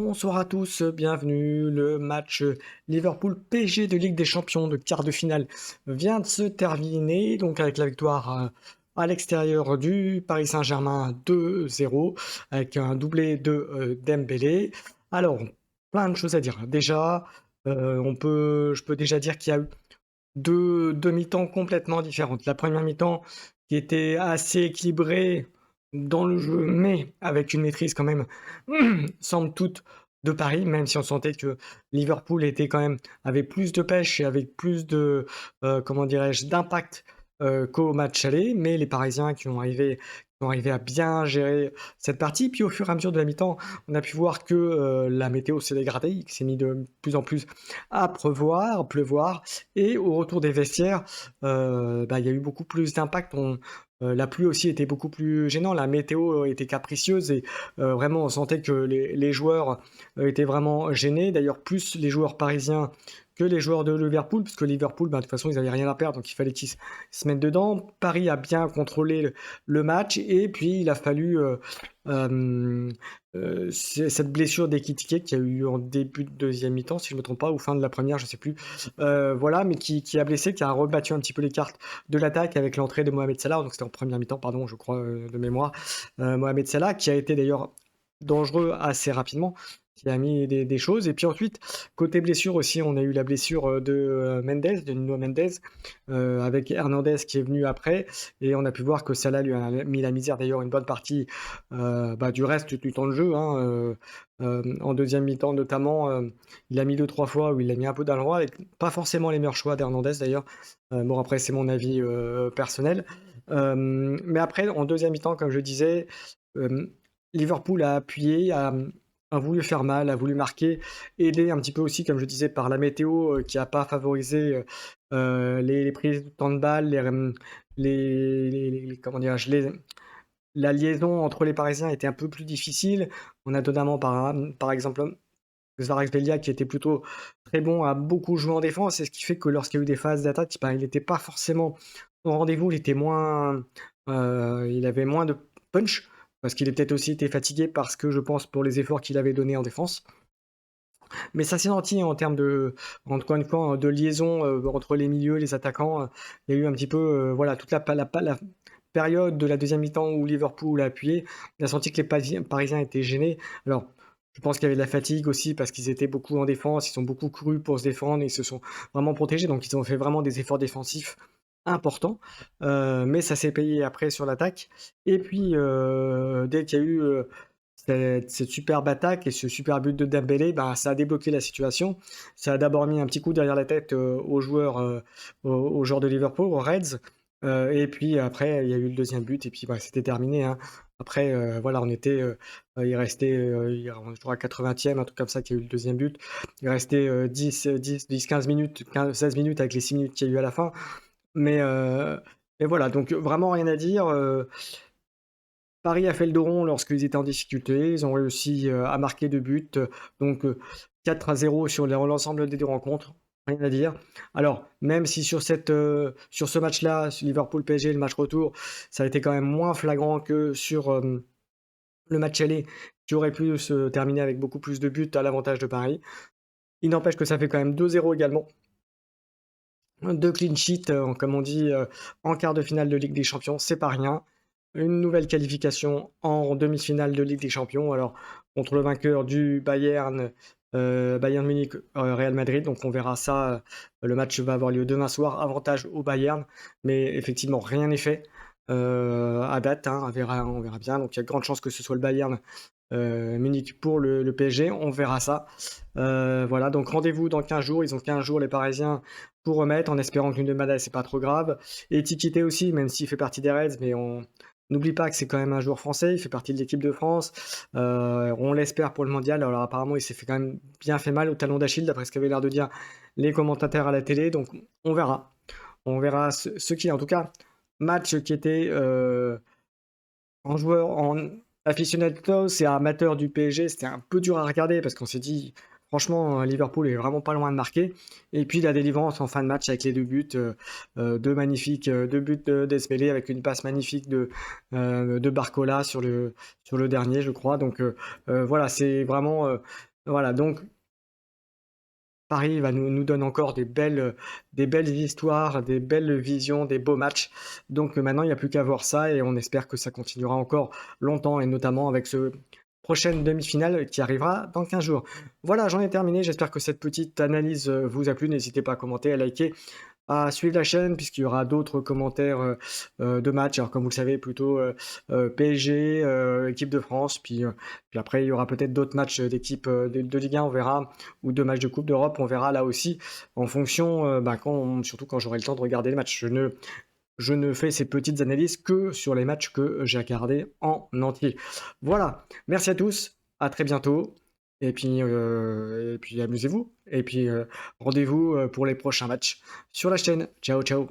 Bonsoir à tous, bienvenue. Le match Liverpool-PSG de Ligue des Champions de quart de finale vient de se terminer, donc avec la victoire à l'extérieur du Paris Saint-Germain 2-0, avec un doublé de Dembélé. Alors, plein de choses à dire. Déjà, je peux déjà dire qu'il y a eu deux mi-temps complètement différentes. La première mi-temps qui était assez équilibrée dans le jeu, mais avec une maîtrise quand même, somme toute, de Paris, même si on sentait que Liverpool était quand même, avait plus de pêche et avec plus de, comment dirais-je, d'impact qu'au match aller, mais les Parisiens qui ont arrivé à bien gérer cette partie. Puis au fur et à mesure de la mi-temps, on a pu voir que la météo s'est dégradée, il s'est mis de plus en plus à pleuvoir, et au retour des vestiaires, il y a eu beaucoup plus d'impact. La pluie aussi était beaucoup plus gênante, la météo était capricieuse et vraiment on sentait que les joueurs étaient vraiment gênés. D'ailleurs, plus les joueurs parisiens que les joueurs de Liverpool, parce que Liverpool, de toute façon, ils n'avaient rien à perdre, donc il fallait qu'ils se mettent dedans. Paris a bien contrôlé le match, et puis il a fallu euh, cette blessure d'Ekitike qu'il y a eu en début de deuxième mi-temps, si je ne me trompe pas, ou fin de la première, je ne sais plus. Voilà, mais qui a blessé, qui a rebattu un petit peu les cartes de l'attaque avec l'entrée de Mohamed Salah. Donc c'était en première mi-temps, pardon, je crois, de mémoire. Mohamed Salah, qui a été d'ailleurs dangereux assez rapidement, qui a mis des choses. Et puis ensuite, côté blessure aussi, on a eu la blessure de Mendes, de Nuno Mendes, avec Hernandez qui est venu après. Et on a pu voir que Salah lui a mis la misère d'ailleurs une bonne partie du reste du temps de jeu, hein. En deuxième mi-temps notamment, il a mis 2-3 fois où il a mis un peu dans le droit, avec pas forcément les meilleurs choix d'Hernandez d'ailleurs. Bon, après, c'est mon avis personnel. Mais après, en deuxième mi-temps, comme je disais, euh, Liverpool a appuyé, a voulu faire mal, a voulu marquer, aidé un petit peu aussi, comme je disais, par la météo qui n'a pas favorisé les prises de temps de balle, comment dirais-je, la liaison entre les Parisiens était un peu plus difficile. On a notamment par exemple Kvaratskhelia qui était plutôt très bon, a beaucoup joué en défense, et ce qui fait que lorsqu'il y a eu des phases d'attaque, il n'était pas forcément au rendez-vous, il avait moins de punch, parce qu'il est peut-être aussi été fatigué parce que je pense pour les efforts qu'il avait donnés en défense. Mais ça s'est senti en termes de, encore une fois, de liaison entre les milieux, les attaquants. Il y a eu un petit peu, voilà, toute la période de la deuxième mi-temps où Liverpool a appuyé. On a senti que les Parisiens étaient gênés. Alors, je pense qu'il y avait de la fatigue aussi parce qu'ils étaient beaucoup en défense, ils ont beaucoup couru pour se défendre, ils se sont vraiment protégés, donc ils ont fait vraiment des efforts défensifs importants. Mais ça s'est payé après sur l'attaque. Et puis, dès qu'il y a eu cette superbe attaque et ce super but de Dembélé, ça a débloqué la situation. Ça a d'abord mis un petit coup derrière la tête aux joueurs de Liverpool, aux Reds. Et puis après, il y a eu le deuxième but et puis c'était terminé, hein. Après, voilà, il restait, je crois, à 80e, un truc comme ça, qu'il y a eu le deuxième but. Il restait 15 minutes, 16 minutes avec les 6 minutes qu'il y a eu à la fin. Mais, euh, mais voilà, donc vraiment rien à dire. Paris a fait le dos rond lorsqu'ils étaient en difficulté. Ils ont réussi à marquer 2 buts. Donc 4-0 sur l'ensemble des deux rencontres. Rien à dire. Alors, même si sur ce match-là, sur Liverpool-PSG, le match retour, ça a été quand même moins flagrant que sur le match aller, qui aurait pu se terminer avec beaucoup plus de buts à l'avantage de Paris. Il n'empêche que ça fait quand même 2-0 également. 2 clean sheets, comme on dit, en quart de finale de Ligue des Champions, c'est pas rien. Une nouvelle qualification en demi-finale de Ligue des Champions, alors contre le vainqueur du Bayern Munich, Real Madrid. Donc on verra ça. Le match va avoir lieu demain soir, avantage au Bayern, mais effectivement rien n'est fait à date, hein. On verra bien. Donc il y a de grandes chances que ce soit le Bayern Munich pour le PSG. On verra ça. Voilà, donc rendez-vous dans 15 jours. Ils ont 15 jours, les Parisiens, pour remettre, en espérant qu'une de c'est pas trop grave. Et Tikité aussi, même s'il fait partie des Reds, mais on n'oublie pas que c'est quand même un joueur français, il fait partie de l'équipe de France. On l'espère pour le mondial. Alors apparemment, il s'est fait quand même bien fait mal au talon d'Achille, d'après ce qu'avaient l'air de dire les commentateurs à la télé. Donc on verra. On verra ce qui est. En tout cas, match qui était en aficionados et amateur du PSG, c'était un peu dur à regarder parce qu'on s'est dit, franchement, Liverpool est vraiment pas loin de marquer. Et puis la délivrance en fin de match avec les 2 buts, deux magnifiques 2 buts d'Esmélé avec une passe magnifique de Barcola sur le dernier, je crois. Donc voilà, c'est vraiment Voilà, donc Paris va nous donne encore des belles histoires, des belles visions, des beaux matchs. Donc maintenant, il n'y a plus qu'à voir ça et on espère que ça continuera encore longtemps et notamment avec ce prochaine demi-finale qui arrivera dans 15 jours. Voilà, j'en ai terminé. J'espère que cette petite analyse, vous a plu. N'hésitez pas à commenter, à liker, à suivre la chaîne puisqu'il y aura d'autres commentaires, de matchs. Alors comme vous le savez plutôt, PSG, équipe de France, puis après il y aura peut-être d'autres matchs, d'équipes, de Ligue 1, on verra, ou de matchs de coupe d'Europe, on verra là aussi en fonction, surtout quand j'aurai le temps de regarder les matchs. Je ne fais ces petites analyses que sur les matchs que j'ai regardés en entier. Voilà, merci à tous, à très bientôt et puis amusez-vous et puis, rendez-vous, pour les prochains matchs sur la chaîne. Ciao, ciao.